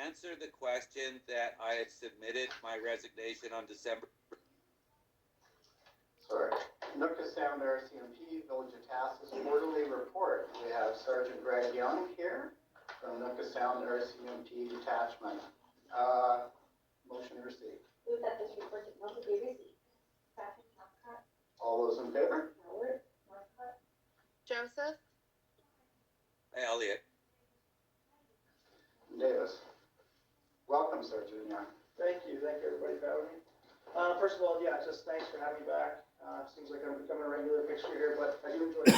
answer the question that I had submitted my resignation on December. Sorry. Nooka Sound RCMP, Village of Tahsis quarterly report. We have Sergeant Greg Young here from Nooka Sound RCMP detachment. Motion received. Move that this report is not to be received. Second, Northcott. All those in favor? Howard, Northcott. Joseph, Elliot. Davis. Welcome, Sergeant Young. Thank you everybody for having me. First of all, yeah, just thanks for having me back. Seems like I'm becoming a regular fixture here, but I do enjoy it.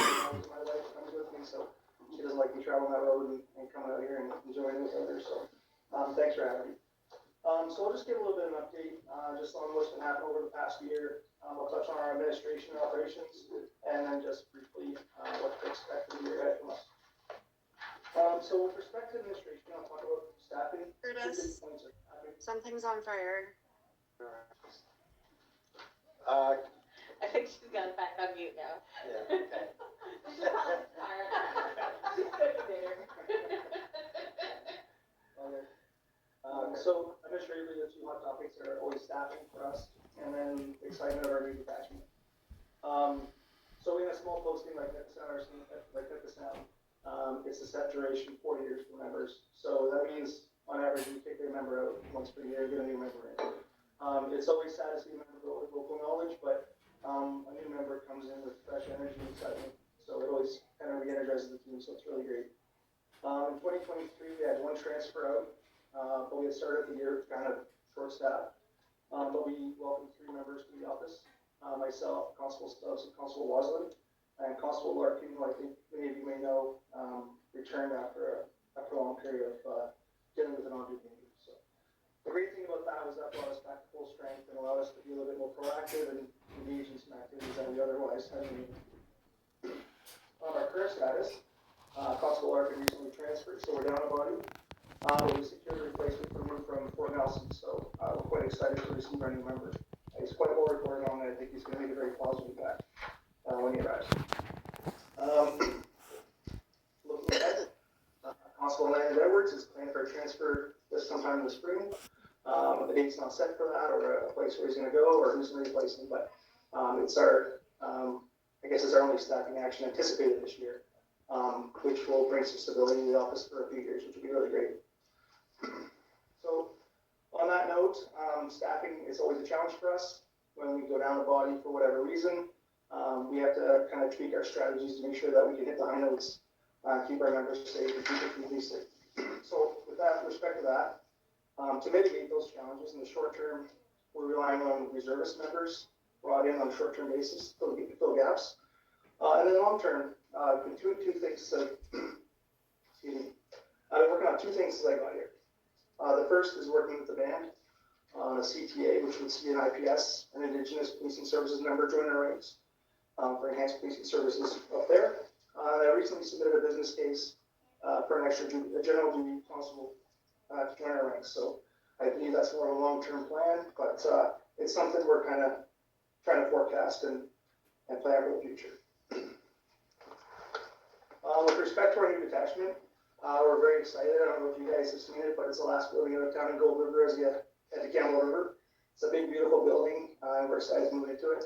My wife comes with me, so she doesn't like me traveling that road and coming out here and enjoying it with others, so thanks for having me. So I'll just give a little bit of an update just on what's been happening over the past year. I'll touch on our administration and operations, and then just briefly what to expect for the year ahead from us. So with respect to administration, I'll talk about staffing. Curtis, something's on fire. I think she's got it back on mute now. Yeah, okay. So administratively, the two hot topics are always staffing for us, and then excitement of our new detachment. So in a small posting like Nooka Sound, it's a set duration, 4 years for members. So that means on average we kick a member out once per year, get a new member in. It's always sad to see a member go with local knowledge, but a new member comes in with fresh energy and excitement. So it always kind of re-energizes the team, so it's really great. In 2023, we had one transfer out, but we had started the year kind of short-staffed. But we welcomed 3 members to the office. Myself, Constable Stubbs, and Constable Waslin, and Constable Larkin, who I think many of you may know, returned after a long period of dealing with an on-duty injury. So the great thing about that was that brought us back to full strength and allowed us to be a little bit more proactive and engage in some activities that we otherwise hadn't been. On our current status, Constable Larkin recently transferred, so we're down a body. We secured a replacement for him from Fort Nelson, so we're quite excited to receive our new member. He's quite well reported on, and I think he's going to make a very positive impact when he arrives. Looking ahead, Constable Edwards is planning for a transfer sometime in the spring. The date's not set for that, or a place where he's going to go, or who's going to replace him, but it's our, I guess it's our only staffing action anticipated this year, which will bring some stability to the office for a few years, which will be really great. So on that note, staffing is always a challenge for us. When we go down the body for whatever reason, we have to kind of tweak our strategies to make sure that we can hit the high notes, keep our members safe, and keep the community safe. So with that, with respect to that, to mitigate those challenges in the short term, we're relying on reservist members brought in on a short-term basis to fill gaps. And in the long term, two things. Excuse me. I've been working on 2 things since I got here. The first is working with the band on a CTA, which would see an IPS, an Indigenous Policing Services member, join our ranks for enhanced policing services up there. I recently submitted a business case for an a general duty constable to join our ranks. So I believe that's more of a long-term plan, but it's something we're kind of trying to forecast and plan for the future. With respect to our new detachment, we're very excited. I don't know if you guys have seen it, but it's the last building out of town in Gold River as you head to Campbell River. It's a big, beautiful building, and we're excited to move into it.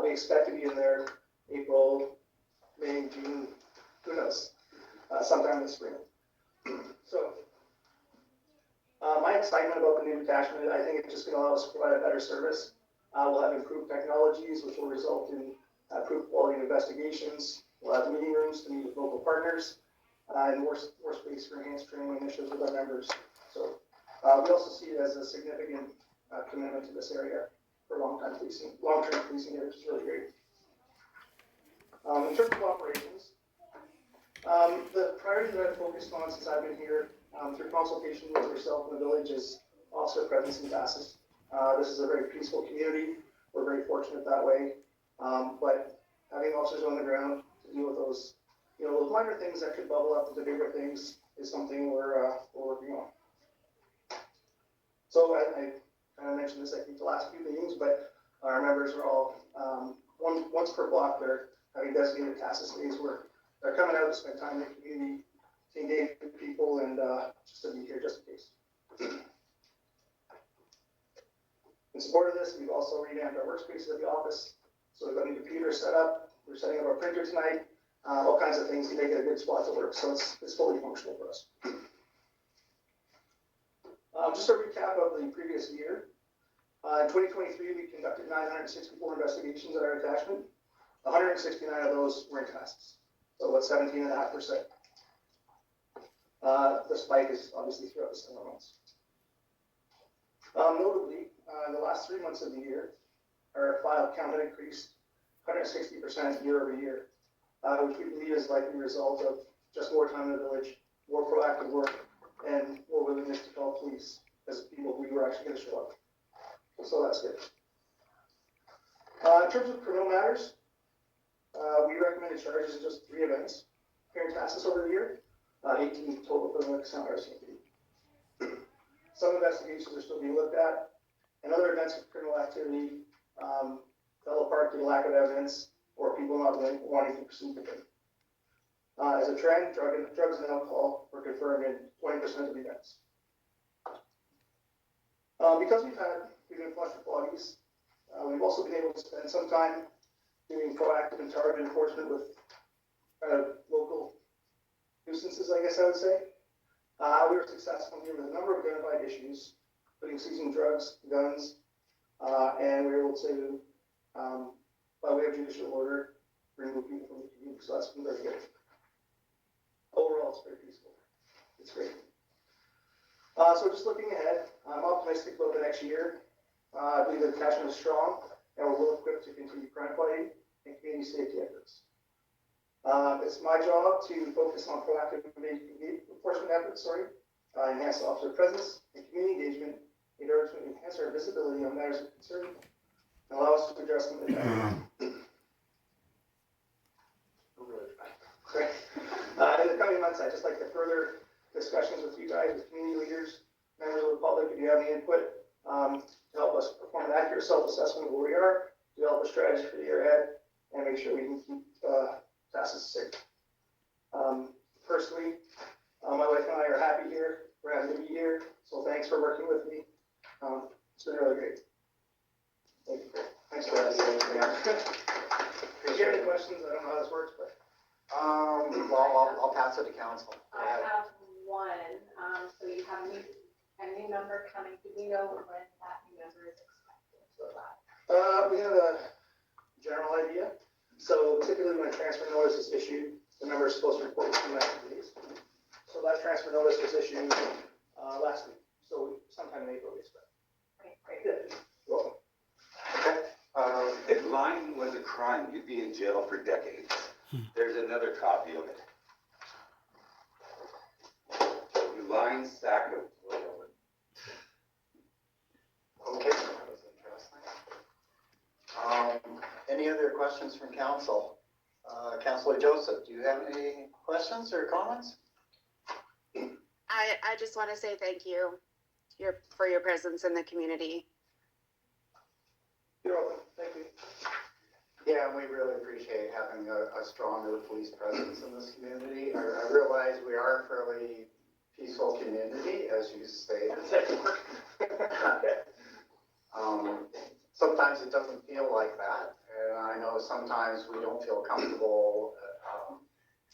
We expect to be in there April, May, June, who knows, sometime this spring. So, my excitement about the new detachment, I think it's just going to allow us to provide a better service. We'll have improved technologies, which will result in improved quality of investigations. We'll have meeting rooms to meet with local partners, and more space for enhanced training initiatives with our members. So we also see it as a significant commitment to this area for long-term policing here, which is really great. In terms of operations, the priority that I've focused on since I've been here, through consultation with yourself in the village, is officer presence in Tahsis. This is a very peaceful community. We're very fortunate that way. But having officers on the ground to deal with those, those minor things that could bubble up into bigger things is something we're working on. So I kind of mentioned this, I think, the last few meetings, but our members are all, once per block, they're having designated Tahsis days where they're coming out to spend time in the community, to engage with people, and just to be here just in case. support of this, we've also revamped our workspaces at the office. So we've got new computers set up, we're setting up our printer tonight, all kinds of things to make it a good spot to work, so it's fully functional for us. Just a recap of the previous year. In 2023, we conducted 964 investigations at our attachment. 169 of those were in Tahsis, so about 17.5%. The spike is obviously throughout the summer months. Notably, in the last 3 months of the year, our file count had increased 160% year over year, which we believe is likely a result of just more time in the village, more proactive work, and more willingness to call police as people who were actually going to show up. So that's good. In terms of criminal matters, we recommended charges in just 3 events here in Tahsis over the year, 18 total for the RCMP. Some investigations are still being looked at, and other events of criminal activity fell apart due to lack of evidence or people not wanting to proceed with them. As a trend, drugs and alcohol were confirmed in 20% of the events. Because we've been flush with bodies, we've also been able to spend some time doing proactive and targeted enforcement with local nuisances, I guess I would say. We were successful here with a number of identified issues, including seizing drugs, guns, and we were able to, by way of judicial order, remove people from the community, so that's been very good. Overall, it's very peaceful. It's great. So just looking ahead, I'm optimistic about the next year. I believe the detachment is strong, and we're well equipped to continue crime fighting and community safety efforts. It's my job to focus on proactive enforcement efforts, enhance officer presence and community engagement in order to enhance our visibility on matters of concern and allow us to address them in the coming months, I'd just like to further discussions with you guys, with community leaders, members of the public, if you have any input, to help us perform an accurate self-assessment of where we are, develop a strategy for the year ahead, and make sure we can keep Tahsis safe. Personally, my wife and I are happy here. We're happy to be here. So thanks for working with me. It's been really great. Thank you. Thanks for that. If you have any questions, I don't know how this works, but. Well, I'll pass it to council. I have one, so you have a new member coming, do we know when that new member is expected to arrive? We have a general idea. So typically when a transfer notice is issued, the member is supposed to report within 90 days. So that transfer notice was issued last week. So sometime in April we expect. Great. Yeah. You're welcome. Okay. If lying was a crime, you'd be in jail for decades. There's another copy of it. You lying sack of oil. Okay, that was interesting. Any other questions from council? Councillor Joseph, do you have any questions or comments? I just want to say thank you for your presence in the community. You're welcome. Thank you. Yeah, we really appreciate having a stronger police presence in this community. I realize we are a fairly peaceful community, as you stated. Sometimes it doesn't feel like that, and I know sometimes we don't feel comfortable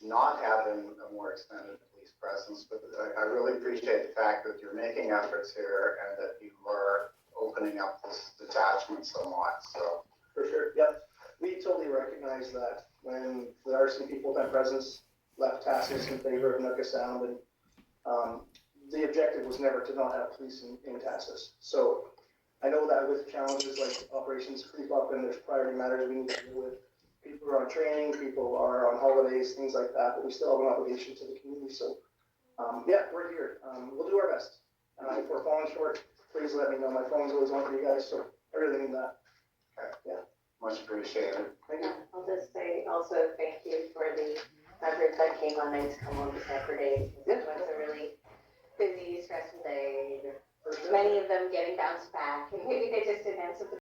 not having a more extended police presence, but I really appreciate the fact that you're making efforts here and that you are opening up this detachment somewhat, so. For sure, yep. We totally recognize that when the RCMP full-time presence left Tahsis in favor of Nooka Sound, and the objective was never to not have police in Tahsis. So I know that with challenges like operations creep up and there's priority matters we need to deal with, people are on training, people are on holidays, things like that, but we still have an obligation to the community. So yeah, we're here. We'll do our best. If we're falling short, please let me know. My phone's always on for you guys, so I really mean that. Okay. Yeah. Much appreciated. Thank you. I'll just say also thank you for the members that came on nights come on the Saturday. It was a really busy, stressful day. For sure. Many of them getting bounced back, and maybe they just didn't answer the